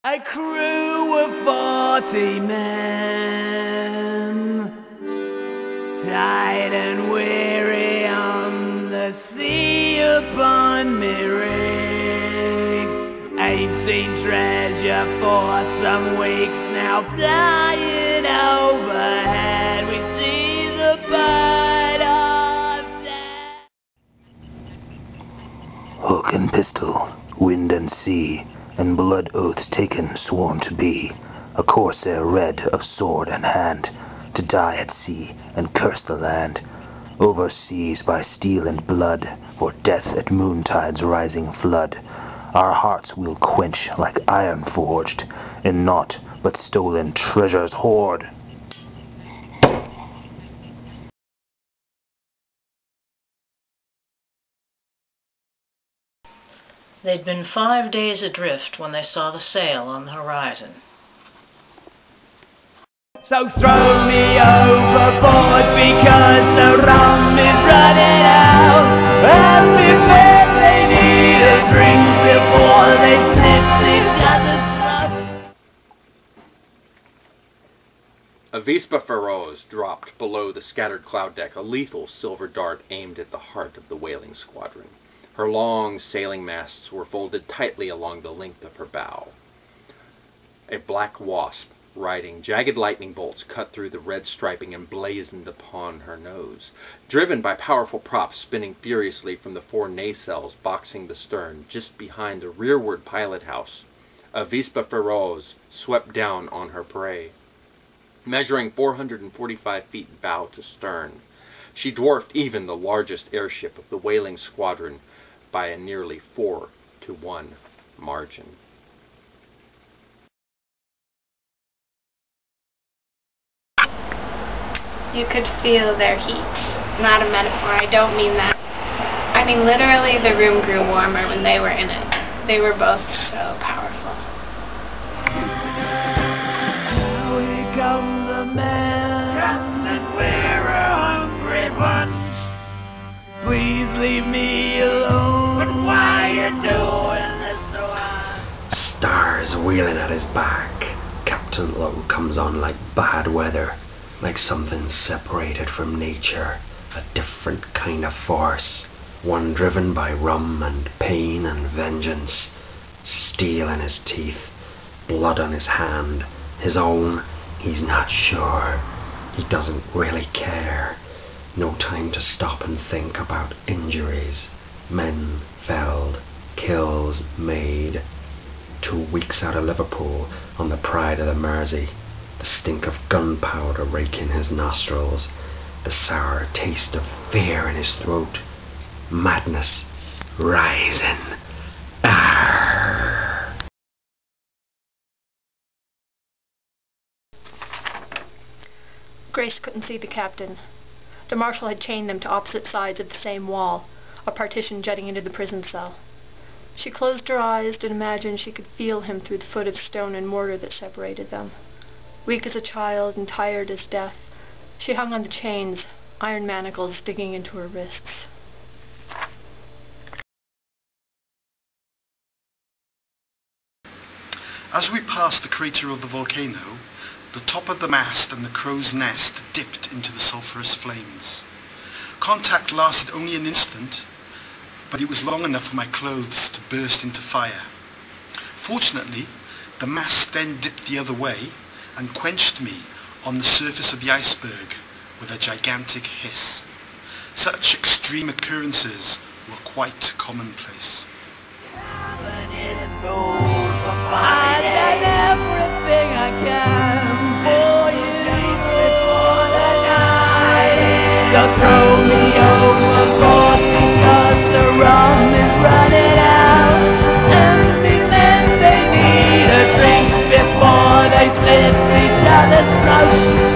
A crew of 40 men, tired and weary on the sea upon me rig. Ain't seen treasure for some weeks now, flying overhead. We see the bird of death. Hook and pistol, wind and sea, and blood oaths taken, sworn to be a corsair red of sword and hand, to die at sea and curse the land, overseas by steel and blood, for death at moontide's rising flood. Our hearts we'll quench like iron forged, in naught but stolen treasures hoard. They'd been 5 days adrift when they saw the sail on the horizon. So throw me overboard because the rum is running out. Every bed they need a drink before they slit each other's throats. A Vespa Feroz dropped below the scattered cloud deck, a lethal silver dart aimed at the heart of the whaling squadron. Her long sailing masts were folded tightly along the length of her bow. A black wasp, riding jagged lightning bolts, cut through the red striping and blazoned upon her nose. Driven by powerful props spinning furiously from the 4 nacelles boxing the stern just behind the rearward pilot house, a Vespa Feroz swept down on her prey. Measuring 445 feet bow to stern, she dwarfed even the largest airship of the whaling squadron by a nearly 4-to-1 margin. You could feel their heat. Not a metaphor, I don't mean that. I mean literally the room grew warmer when they were in it. They were both so powerful. Now here come the men, Captain, we're a hungry bunch. Please leave me alone. But why you doing this to us? Stars wheeling at his back. Captain Lowe comes on like bad weather, like something separated from nature, a different kind of force, one driven by rum and pain and vengeance, steel in his teeth, blood on his hand, his own, he's not sure, he doesn't really care, no time to stop and think about injuries, men felled, kills made. 2 weeks out of Liverpool on the Pride of the Mersey, the stink of gunpowder raking his nostrils, the sour taste of fear in his throat, madness rising. Arr! Grace couldn't see the captain. The marshal had chained them to opposite sides of the same wall, a partition jutting into the prison cell. She closed her eyes and imagined she could feel him through the foot of stone and mortar that separated them. Weak as a child and tired as death, she hung on the chains, iron manacles digging into her wrists. As we passed the crater of the volcano, the top of the mast and the crow's nest dipped into the sulphurous flames. Contact lasted only an instant, but it was long enough for my clothes to burst into fire. Fortunately, the mast then dipped the other way and quenched me on the surface of the iceberg with a gigantic hiss. Such extreme occurrences were quite commonplace. I've done everything I can for you before the night ends. So throw me overboard because the rum is running out. Empty men, they need a drink before they slit each other's throats.